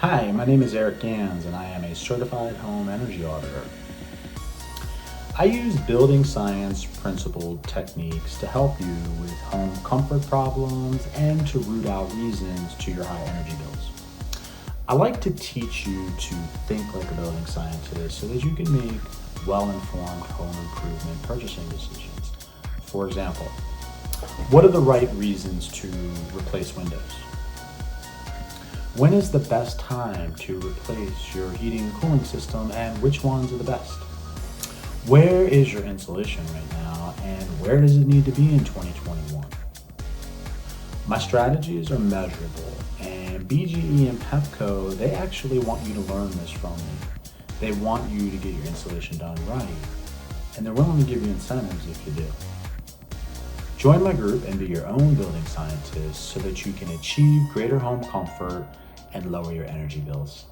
Hi, my name is Eric Gans and I am a certified home energy auditor. I use building science principled techniques to help you with home comfort problems and to root out reasons to your high energy bills. I like to teach you to think like a building scientist so that you can make well-informed home improvement purchasing decisions. For example, what are the right reasons to replace windows? When is the best time to replace your heating and cooling system and which ones are the best? Where is your insulation right now and where does it need to be in 2021? My strategies are measurable and BGE and Pepco, they actually want you to learn this from me. They want you to get your insulation done right and they're willing to give you incentives if you do. Join my group and be your own building scientist so that you can achieve greater home comfort and lower your energy bills.